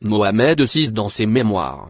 Mohamed VI dans ses mémoires.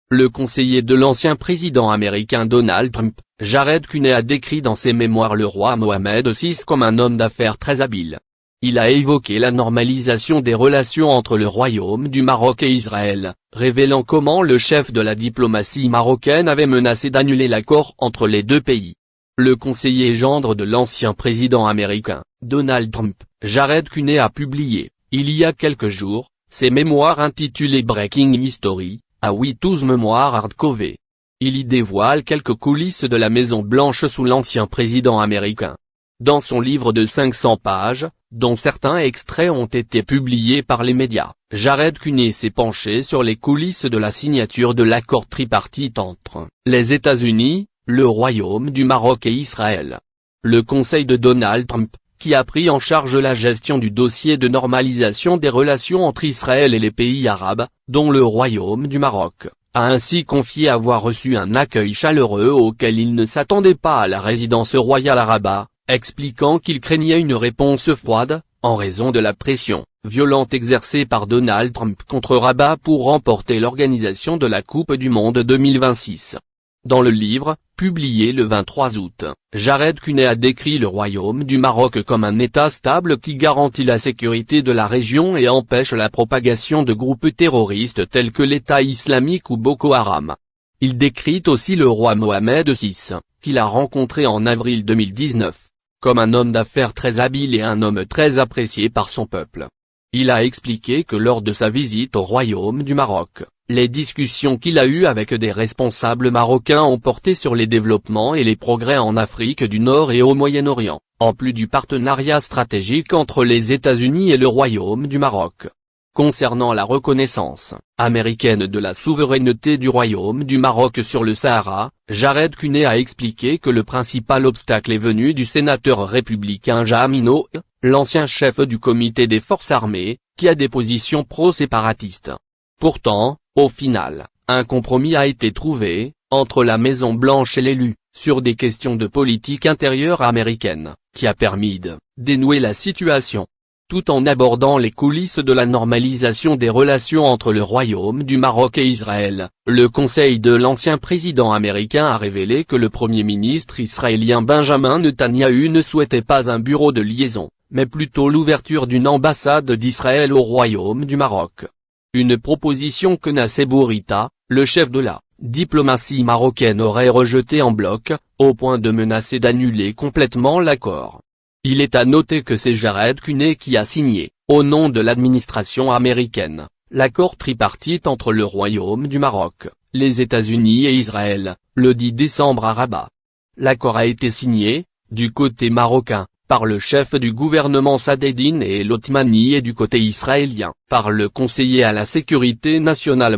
Le conseiller de l'ancien président américain Donald Trump, Jared Kuhney a décrit dans ses mémoires le roi Mohamed VI comme un homme d'affaires très habile. Il a évoqué la normalisation des relations entre le Royaume du Maroc et Israël, révélant comment le chef de la diplomatie marocaine avait menacé d'annuler l'accord entre les deux pays. Le conseiller gendre de l'ancien président américain, Donald Trump, Jared Kuhney a publié, il y a quelques jours, ses mémoires intitulées Breaking History, A Without Memoir Hardcover. Il y dévoile quelques coulisses de la Maison Blanche sous l'ancien président américain. Dans son livre de 500 pages, dont certains extraits ont été publiés par les médias, Jared Kuhney s'est penché sur les coulisses de la signature de l'accord tripartite entre les États-Unis, le Royaume du Maroc et Israël. Le conseil de Donald Trump, qui a pris en charge la gestion du dossier de normalisation des relations entre Israël et les pays arabes, dont le Royaume du Maroc, a ainsi confié avoir reçu un accueil chaleureux auquel il ne s'attendait pas à la résidence royale à Rabat, expliquant qu'il craignait une réponse froide, en raison de la pression violente exercée par Donald Trump contre Rabat pour remporter l'organisation de la Coupe du Monde 2026. Dans le livre, publié le 23 août, Jared Kuhney a décrit le Royaume du Maroc comme un État stable qui garantit la sécurité de la région et empêche la propagation de groupes terroristes tels que l'État islamique ou Boko Haram. Il décrit aussi le roi Mohamed VI, qu'il a rencontré en avril 2019, comme un homme d'affaires très habile et un homme très apprécié par son peuple. Il a expliqué que lors de sa visite au Royaume du Maroc, les discussions qu'il a eues avec des responsables marocains ont porté sur les développements et les progrès en Afrique du Nord et au Moyen-Orient, en plus du partenariat stratégique entre les États-Unis et le Royaume du Maroc. Concernant la reconnaissance américaine de la souveraineté du Royaume du Maroc sur le Sahara, Jared Kuhney a expliqué que le principal obstacle est venu du sénateur républicain Jamino, l'ancien chef du comité des forces armées, qui a des positions pro-séparatistes. Pourtant, au final, un compromis a été trouvé, entre la Maison-Blanche et l'élu, sur des questions de politique intérieure américaine, qui a permis de dénouer la situation. Tout en abordant les coulisses de la normalisation des relations entre le Royaume du Maroc et Israël, le conseil de l'ancien président américain a révélé que le premier ministre israélien Benjamin Netanyahou ne souhaitait pas un bureau de liaison, mais plutôt l'ouverture d'une ambassade d'Israël au Royaume du Maroc. Une proposition que Nasser Bourita, le chef de la diplomatie marocaine aurait rejetée en bloc, au point de menacer d'annuler complètement l'accord. Il est à noter que c'est Jared Kuhney qui a signé, au nom de l'administration américaine, l'accord tripartite entre le Royaume du Maroc, les États-Unis et Israël, le 10 décembre à Rabat. L'accord a été signé, du côté marocain, par le chef du gouvernement Saadedine El Othmani et du côté israélien, par le conseiller à la sécurité nationale